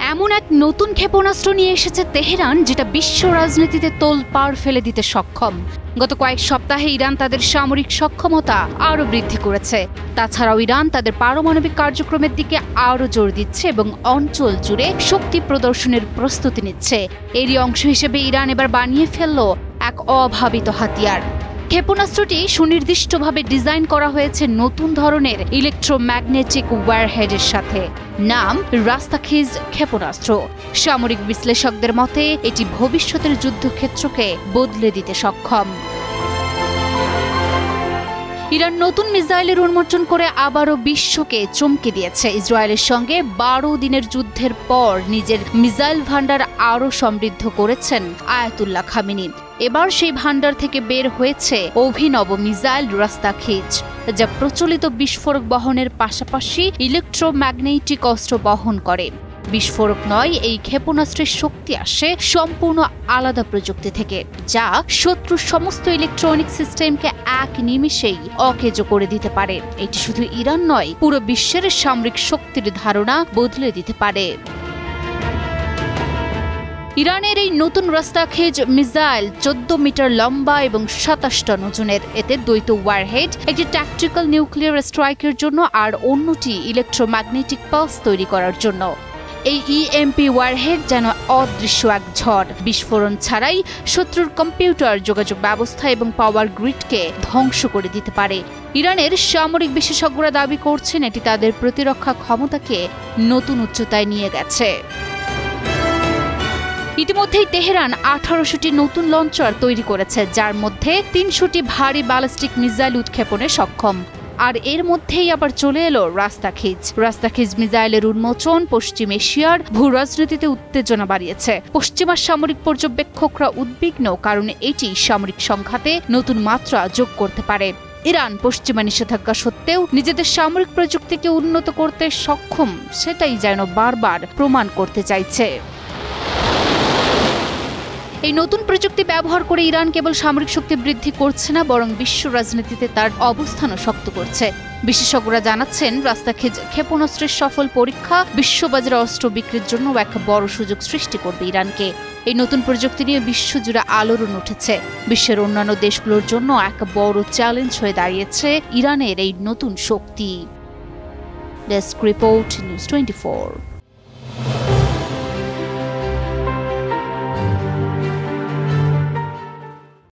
এমন এক নতুন ক্ষেপণাস্ত্র নিয়ে এসেছে তেহরান, যেটা বিশ্ব রাজনীতিতে তোলপাড় ফেলে দিতে সক্ষম। গত কয়েক সপ্তাহে ইরান তাদের সামরিক সক্ষমতা আরও বৃদ্ধি করেছে। তাছাড়াও ইরান তাদের পারমাণবিক কার্যক্রমের দিকে আরও জোর দিচ্ছে এবং অঞ্চল জুড়ে শক্তি প্রদর্শনের প্রস্তুতি নিচ্ছে। এরই অংশ হিসেবে ইরান এবার বানিয়ে ফেলল এক অভাবিত হাতিয়ার। ক্ষেপণাস্ত্রটি সুনির্দিষ্টভাবে ডিজাইন করা হয়েছে নতুন ধরনের ইলেকট্রোম্যাগনেটিক ওয়ারহেডের সাথে। নাম রাস্তাখিজ ক্ষেপণাস্ত্র। সামরিক বিশ্লেষকদের মতে এটি ভবিষ্যতের যুদ্ধক্ষেত্রকে বদলে দিতে সক্ষম। ইরান নতুন মিসাইলের উন্মোচন করে আবারও বিশ্বকে চমকে দিয়েছে। ইসরায়েলের সঙ্গে 12 দিনের যুদ্ধের পর নিজের মিসাইল ভান্ডার আরও সমৃদ্ধ করেছেন আয়াতুল্লাহ খামেনি। এবার সেই ভান্ডার থেকে বের হয়েছে অভিনব মিসাইল রাস্তাখিজ, যা প্রচলিত বিস্ফোরক বহনের পাশাপাশি ইলেকট্রোম্যাগনেটিক অস্ত্র বহন করে। বিস্ফোরক নয়, এই ক্ষেপণাস্ত্রের শক্তি আসে সম্পূর্ণ আলাদা প্রযুক্তি থেকে, যা শত্রুর সমস্ত ইলেকট্রনিক সিস্টেমকে এক নিমিষেই অকেজো করে দিতে পারে। এটি শুধু ইরান নয়, পুরো বিশ্বের সামরিক শক্তির ধারণা বদলে দিতে পারে। ইরানের এই নতুন রাস্তাখিজ মিসাইল 14 মিটার লম্বা এবং 27 টন ওজনের। এতে দ্বৈত ওয়ারহেড, একটি ট্যাকটিক্যাল নিউক্লিয়ার স্ট্রাইকের জন্য আর অন্যটি ইলেকট্রোম্যাগনেটিক পালস তৈরি করার জন্য। এই ইএমপি ওয়ারহেড যেন অদৃশ্য এক ঝড়। বিস্ফোরণ ছাড়াই শত্রুর কম্পিউটার, যোগাযোগ ব্যবস্থা এবং পাওয়ার গ্রিডকে ধ্বংস করে দিতে পারে। ইরানের সামরিক বিশেষজ্ঞরা দাবি করছেন এটি তাদের প্রতিরক্ষা ক্ষমতাকে নতুন উচ্চতায় নিয়ে গেছে। ইতিমধ্যেই তেহরান 1800টি নতুন লঞ্চার তৈরি করেছে, যার মধ্যে 300টি ভারী ব্যালিস্টিক মিসাইল উৎক্ষেপণে সক্ষম। আর এর মধ্যেই আবার চলে এলো রাস্তাখিজ মিসাইলের উন্মোচন পশ্চিম এশিয়ার ভূ রাজনীতিতে উত্তেজনা বাড়িয়েছে। পশ্চিমা সামরিক পর্যবেক্ষকরা উদ্বিগ্ন, কারণ এটি সামরিক সংঘাতে নতুন মাত্রা যোগ করতে পারে। ইরান পশ্চিমা নিষেধাজ্ঞা সত্ত্বেও নিজেদের সামরিক প্রযুক্তিকে উন্নত করতে সক্ষম, সেটাই যেন বারবার প্রমাণ করতে চাইছে। এই নতুন প্রযুক্তি ব্যবহার করে ইরান কেবল সামরিক শক্তি বৃদ্ধি করছে না, বরং বিশ্ব রাজনীতিতে তার অবস্থানও শক্ত করছে। বিশেষজ্ঞরা জানাচ্ছেন রাস্তাখিজ ক্ষেপণাস্ত্রের সফল পরীক্ষা বিশ্ববাজারে অস্ত্র বিক্রির জন্য এক বড় সুযোগ সৃষ্টি করবে ইরানকে। এই নতুন প্রযুক্তি নিয়ে বিশ্বজুড়ে আলোড়ন উঠেছে। বিশ্বের অন্যান্য দেশগুলোর জন্য এক বড় চ্যালেঞ্জ হয়ে দাঁড়িয়েছে ইরানের এই নতুন শক্তি। Desk report, news 24।